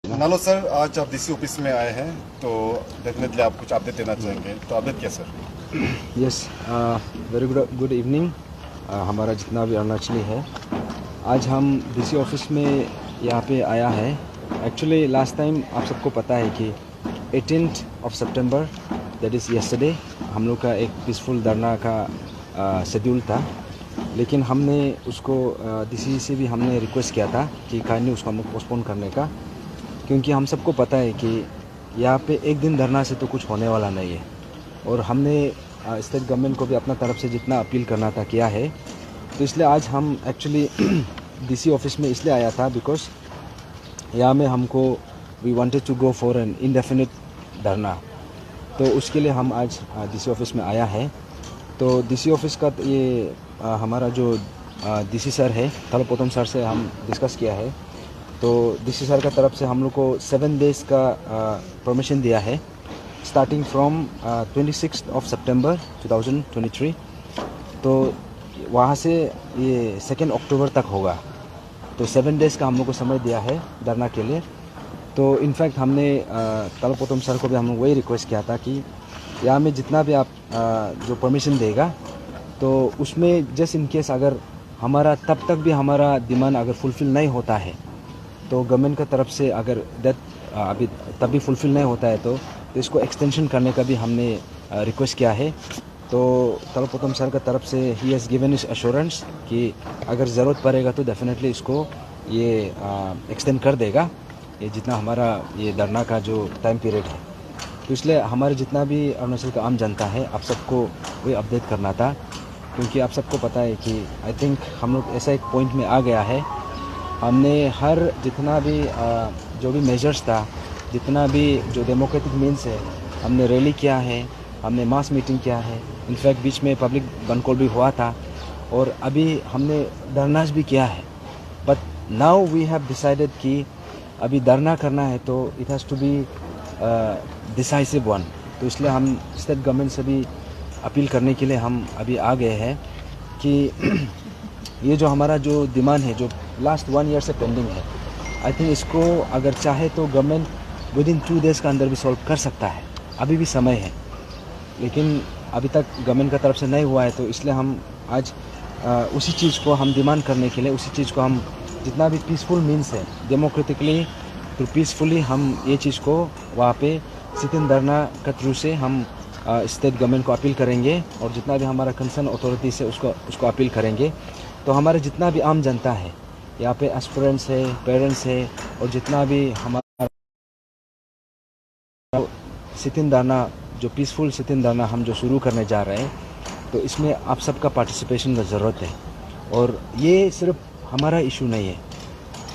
नालो sir, आज आप DC office में आए हैं तो डेफिनेटली आप कुछ अपडेट देना चाहेंगे, तो अपडेट क्या sir? Yes, very good evening. हमारा जितना भी अरुणाचली है, आज हम डीसी ऑफिस में यहाँ पे आया है। एक्चुअली लास्ट टाइम आप सबको पता है कि 18th of September, that is yesterday, हम लोग का एक पीसफुल धरना का शेड्यूल था। लेकिन हमने उसको डीसी से भी हमने रिक्वेस्ट किया था कि काइंडली उसको हम पोस्टपोन करने का, क्योंकि हम सबको पता है कि यहाँ पे एक दिन धरना से तो कुछ होने वाला नहीं है। और हमने स्टेट गवर्नमेंट को भी अपना तरफ से जितना अपील करना था किया है। तो इसलिए आज हम एक्चुअली डीसी ऑफिस में इसलिए आया था बिकॉज यहाँ में हमको we wanted to go for an indefinite धरना। तो उसके लिए हम आज डीसी ऑफिस में आया है। तो डीसी ऑफिस का ये हमारा जो डीसी सर है, थलपोतम सर से हम डिस्कस किया है। तो डीसी सर का तरफ से हम लोग को 7 days का परमिशन दिया है, starting from 26th of September 2023। तो वहाँ से ये 2 अक्टूबर तक होगा। तो 7 days का हम लोग को समय दिया है धरना के लिए। तो इनफैक्ट हमने तलपोतम सर को भी हम लोग वही रिक्वेस्ट किया था कि यहाँ में जितना भी आप जो परमिशन देगा, तो उसमें जस्ट इन केस अगर हमारा तब तक भी हमारा डिमांड अगर फुलफ़िल नहीं होता है, तो गवर्नमेंट का तरफ से अगर दैट अभी तब भी फुलफ़िल नहीं होता है तो इसको एक्सटेंशन करने का भी हमने रिक्वेस्ट किया है। तो तलपोतम सर का तरफ से ही हैज़ गिवन इस एश्योरेंस कि अगर ज़रूरत पड़ेगा तो डेफिनेटली इसको ये एक्सटेंड कर देगा, ये जितना हमारा ये धरना का जो टाइम पीरियड है। तो इसलिए हमारे जितना भी अरुणाचल का आम जनता है, आप सबको वही अपडेट करना था, क्योंकि आप सबको पता है कि आई थिंक हम लोग ऐसा एक पॉइंट में आ गया है। हमने हर जितना भी जो भी मेजर्स था, जितना भी जो डेमोक्रेटिक मीन्स है, हमने रैली किया है, हमने मास मीटिंग किया है। इनफैक्ट बीच में पब्लिक बनकॉल भी हुआ था और अभी हमने धरनाज भी किया है। But now we have decided कि अभी धरना करना है तो it has to be decisive one. तो इसलिए हम स्टेट गवर्नमेंट से भी अपील करने के लिए हम अभी आ गए हैं कि ये जो हमारा जो डिमांड है, जो लास्ट 1 year से पेंडिंग है, आई थिंक इसको अगर चाहे तो गवर्नमेंट विद इन 2 days का अंदर भी सॉल्व कर सकता है। अभी भी समय है, लेकिन अभी तक गवर्नमेंट का तरफ से नहीं हुआ है। तो इसलिए हम आज उसी चीज़ को हम डिमांड करने के लिए, उसी चीज़ को हम जितना भी पीसफुल मीन्स है, डेमोक्रेटिकली तो पीसफुली हम ये चीज़ को वहाँ पे सिटिंग धरना के थ्रू से हम स्टेट गवर्नमेंट को अपील करेंगे और जितना भी हमारा कंसर्न अथॉरिटी से उसको अपील करेंगे। तो हमारे जितना भी आम जनता है यहाँ पे, एस्पिरेंट्स है, पेरेंट्स है, और जितना भी हमारा सिटिंग धरना, जो पीसफुल सिटिंग धरना हम जो शुरू करने जा रहे हैं, तो इसमें आप सबका पार्टिसिपेशन की ज़रूरत है। और ये सिर्फ हमारा इशू नहीं है,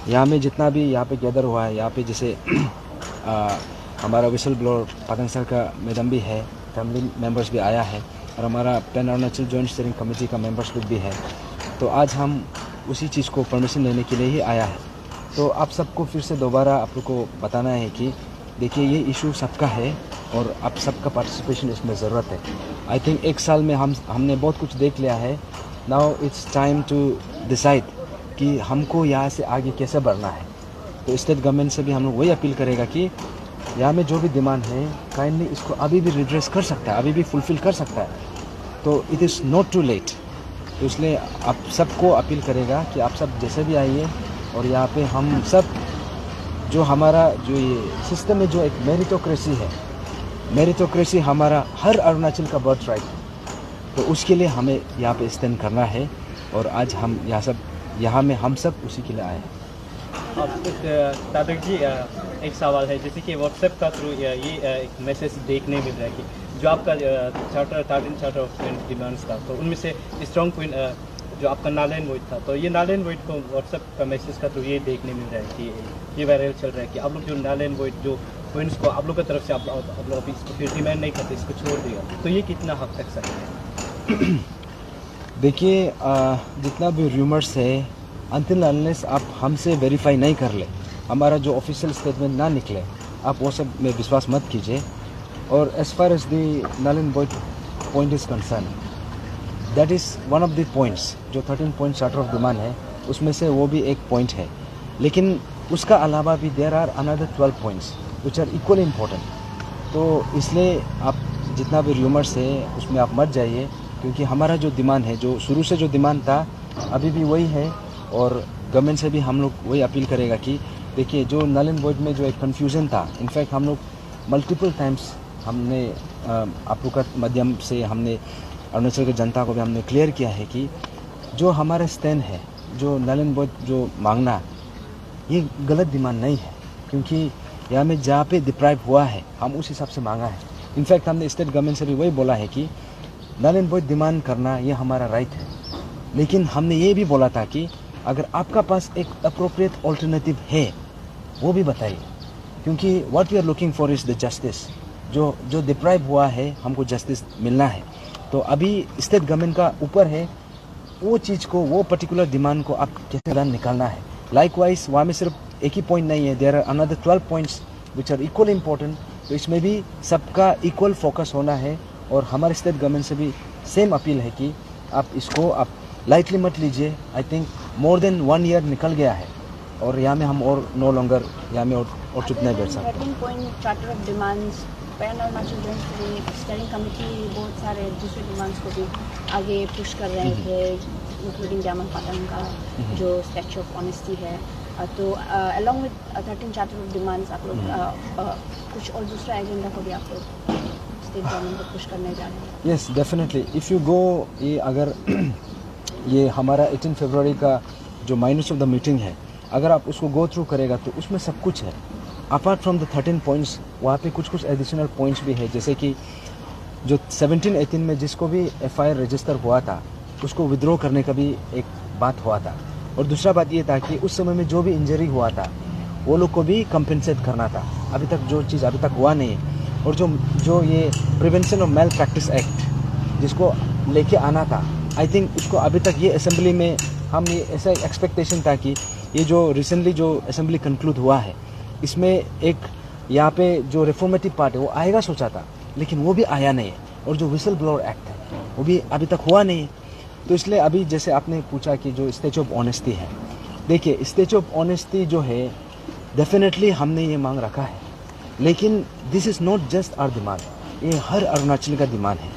यहाँ में जितना भी यहाँ पे गैदर हुआ है, यहाँ पे जैसे हमारा विसल ब्लोअर पाटन सर का मैडम भी है, फैमिली मेम्बर्स भी आया है, और हमारा pan Arunachal joint steering committee का मेम्बर्स लोग भी है। तो आज हम उसी चीज़ को परमिशन लेने के लिए ही आया है। तो आप सबको फिर से दोबारा आप लोग को बताना है कि देखिए ये इशू सबका है और आप सबका पार्टिसिपेशन इसमें ज़रूरत है। आई थिंक 1 साल में हमने बहुत कुछ देख लिया है। Now it's time to decide कि हमको यहाँ से आगे कैसे बढ़ना है। तो स्टेट गवर्नमेंट से भी हम लोग वही अपील करेगा कि यहाँ में जो भी डिमांड है, काइंडली इसको अभी भी रिड्रेस कर सकता है, अभी भी फुलफ़िल कर सकता है। तो it is not too late. तो इसलिए आप सबको अपील करेगा कि आप सब जैसे भी आइए, और यहाँ पे हम सब जो हमारा जो ये सिस्टम में जो एक मेरिटोक्रेसी है, मेरिटोक्रेसी हमारा हर अरुणाचल का बर्थ राइट है। तो उसके लिए हमें यहाँ पे स्टैंड करना है, और आज हम यहाँ में हम सब उसी के लिए आए हैं। अब तादक जी, एक सवाल है, जैसे कि व्हाट्सएप का थ्रू ये एक मैसेज देखने मिल रहा है कि जो आपका चार्टर 13 चार्टर ऑफ डिमांड्स था, तो उनमें से स्ट्रॉन्ग पॉइंट जो आपका नालैंड वॉइड था, तो ये नालैंड वॉइड को व्हाट्सएप का मैसेज का थ्रू ये देखने मिल रहा है कि ये वायरल चल रहा है कि आप लोग जो नालैंड वॉइड जो पॉइंट्स को आप लोग की तरफ से आप लोग अभी इसको फिर डिमांड नहीं करते, इसको छोड़ दिया, तो ये कितना हद तक सही है? देखिए, जितना भी रूमर्स है, अनटिल अनलेस आप हमसे वेरीफाई नहीं कर ले, हमारा जो ऑफिशियल स्टेटमेंट ना निकले, आप वो सब में विश्वास मत कीजिए। और एज फार एज द नालैंड void point is concern, that is one of the points जो 13 पॉइंट चार्टर ऑफ डिमांड है, उसमें से वो भी एक पॉइंट है। लेकिन उसका अलावा भी there are another 12 points which are equally important. तो इसलिए आप जितना भी र्यूमर्स है उसमें आप मत जाइए, क्योंकि हमारा जो डिमांड है, जो शुरू से जो डिमांड था अभी भी वही है। और गवर्नमेंट से भी हम लोग वही अपील करेगा कि देखिए, जो नल एंड वॉइड में जो एक कन्फ्यूज़न था, इनफैक्ट हम लोग मल्टीपल टाइम्स हमने आप लोग का माध्यम से हमने अरुणाचल की जनता को भी हमने क्लियर किया है कि जो हमारा स्टैंड है, जो नल एंड वॉइड जो मांगना, ये गलत डिमांड नहीं है, क्योंकि यहाँ में जहाँ पे डिप्राइव हुआ है हम उस हिसाब से मांगा है। इनफैक्ट हमने स्टेट गवर्नमेंट से भी वही बोला है कि नल एंड वॉइड डिमांड करना ये हमारा राइट है, लेकिन हमने ये भी बोला था कि अगर आपका पास एक अप्रोप्रिएट ऑल्टरनेटिव है वो भी बताइए, क्योंकि what we are looking for is the justice. जो डिप्राइव हुआ है हमको जस्टिस मिलना है। तो अभी स्टेट गवर्नमेंट का ऊपर है वो चीज़ को, वो पर्टिकुलर डिमांड को आप कैसे निकालना है। लाइकवाइज वहाँ में सिर्फ एक ही पॉइंट नहीं है, there are another 12 points which are equal important. तो इसमें भी सबका इक्वल फोकस होना है। और हमारे स्टेट गवर्नमेंट से भी सेम अपील है कि आप इसको आप लाइटली मत लीजिए। I think more than 1 year निकल गया है और यहाँ में हम और नो लॉन्गर यहाँ में और चुप नहीं बैठ सकते। 13 point charter of demands, pan Arunachal joint steering committee बहुत सारे दूसरे डिमांड्स को भी आगे पुश कर रहे थे, इंक्लूडिंग जामन पाटन का जो स्टैच्यू ऑफ ऑनेस्टी है। तो along with 13 charter of demands आप लोग कुछ और दूसरा एजेंडा को भी आप लोग स्टेट गवर्नमेंट को पुश करने जा रहे हैं? Yes, definitely. If you go, ये अगर ये हमारा 18 फरवरी का जो माइनस ऑफ द मीटिंग है, अगर आप उसको गो थ्रू करेगा तो उसमें सब कुछ है। अपार्ट फ्रॉम द 13 पॉइंट्स, वहाँ पे कुछ एडिशनल पॉइंट्स भी है, जैसे कि जो 17-18 में जिसको भी FIR रजिस्टर हुआ था उसको विड्रॉ करने का भी एक बात हुआ था। और दूसरा बात ये था कि उस समय में जो भी इंजरी हुआ था वो लोग को भी कंपेंसेट करना था। अभी तक जो चीज़ अभी तक हुआ नहीं है। और जो ये prevention of male practice act जिसको लेके आना था, आई थिंक उसको अभी तक ये असेंबली में हम ये ऐसा एक्सपेक्टेशन था कि ये जो रिसेंटली जो असेंबली कंक्लूड हुआ है इसमें एक यहाँ पे जो रिफॉर्मेटिव पार्ट है वो आएगा सोचा था, लेकिन वो भी आया नहीं है। और जो विसल ब्लोअर एक्ट है वो भी अभी तक हुआ नहीं है। तो इसलिए अभी जैसे आपने पूछा कि जो स्टैच्यू ऑफ ऑनेस्टी है, देखिए स्टैच्यू ऑफ ऑनेस्टी जो है डेफिनेटली हमने ये मांग रखा है, लेकिन this is not just our demand, ये हर अरुणाचल का डिमांड है।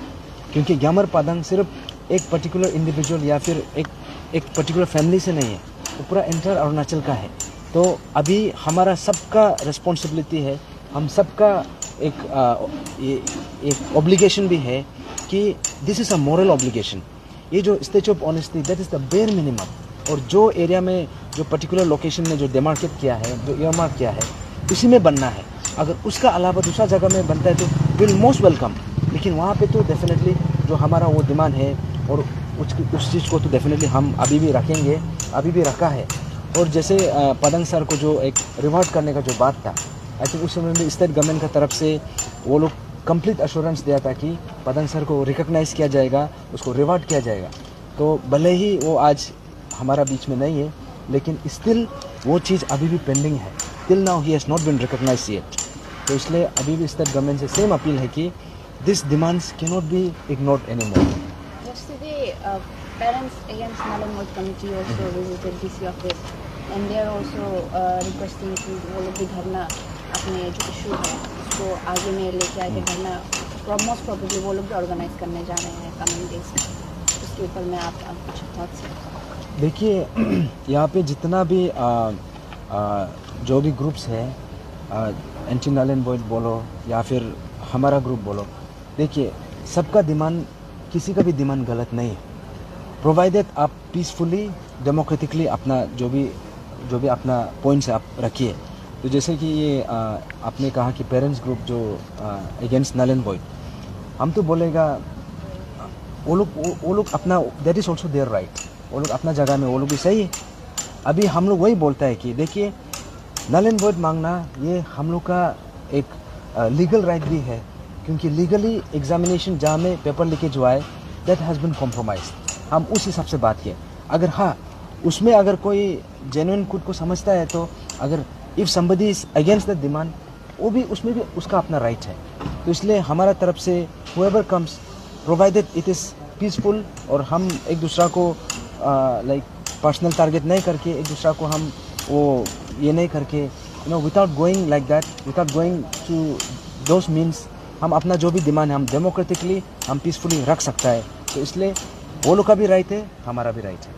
क्योंकि ग्यामर पादंग सिर्फ एक पर्टिकुलर इंडिविजुअल या फिर एक पर्टिकुलर फैमिली से नहीं है, वो पूरा एंटायर अरुणाचल का है। तो अभी हमारा सबका रिस्पॉन्सिबिलिटी है, हम सबका एक ऑब्लिगेशन भी है कि this is a moral obligation. ये जो statue of honesty that is the bare minimum. और जो एरिया में जो पर्टिकुलर लोकेशन में जो डिमार्केट किया है, जो ईयरमार्क किया है, उसी में बनना है। अगर उसका अलावा दूसरा जगह में बनता है तो विल मोस्ट वेलकम। लेकिन वहाँ पे तो डेफिनेटली जो हमारा वो डिमांड है और उस चीज़ को तो डेफिनेटली हम अभी भी रखेंगे, अभी भी रखा है। और जैसे पदंग सर को जो एक रिवॉर्ड करने का जो बात था, आई थिंक उस समय में स्टेट गवर्नमेंट की तरफ से वो लोग कंप्लीट एश्योरेंस दिया था कि पदंग सर को रिकॉग्नाइज़ किया जाएगा, उसको रिवॉर्ड किया जाएगा। तो भले ही वो आज हमारा बीच में नहीं है, लेकिन स्टिल वो चीज़ अभी भी पेंडिंग है। Till now he has not been recognised yet. तो इसलिए अभी भी स्टेट गवर्नमेंट से सेम अपील है कि this demands can not be ignored anymore. Yesterday, parents against Null and Void committee also visited DC office, and they are also requesting कि वो लोग भी धरना अपने जो इशू है उसको आगे में लेके आके धरना मोस्ट प्रोबेबली वो लोग भी ऑर्गेनाइज करने जा रहे हैं कमिंग डेज में। उसके ऊपर में आप कुछ थॉट्स हैं? देखिए, यहाँ पे जितना भी जो भी ग्रुप्स है, एंटी नल एंड वॉइड बोलो या फिर हमारा ग्रुप बोलो, देखिए सबका डिमांड, किसी का भी डिमांड गलत नहीं है, प्रोवाइडेड आप पीसफुली डेमोक्रेटिकली अपना जो भी अपना पॉइंट्स आप रखिए। तो जैसे कि ये आपने कहा कि पेरेंट्स ग्रुप जो अगेंस्ट नल एंड वॉइड, हम तो बोलेगा वो लोग अपना, that is also there right, वो लोग अपना जगह में वो लोग भी सही है। अभी हम लोग वही बोलता है कि देखिए नल एंड वॉइड मांगना ये हम लोग का एक लीगल राइट भी है, क्योंकि लीगली एग्जामिनेशन जहाँ में पेपर लीकेज हुआ है दैट हैज़ बिन कॉम्प्रोमाइज्ड। हम उस हिसाब से बात किए। अगर हाँ उसमें अगर कोई जेन्युइन खुद को समझता है, तो अगर if somebody is against the demand, वो भी उसमें भी उसका अपना राइट है। तो इसलिए हमारा तरफ से whoever comes, provided it is peaceful, और हम एक दूसरा को लाइक पर्सनल टारगेट नहीं करके एक दूसरा को हम वो ये नहीं करके without going like that, without going to those means हम अपना जो भी डिमांड है हम डेमोक्रेटिकली हम पीसफुली रख सकता है। तो इसलिए वो लोग का भी राइट है, हमारा भी राइट है।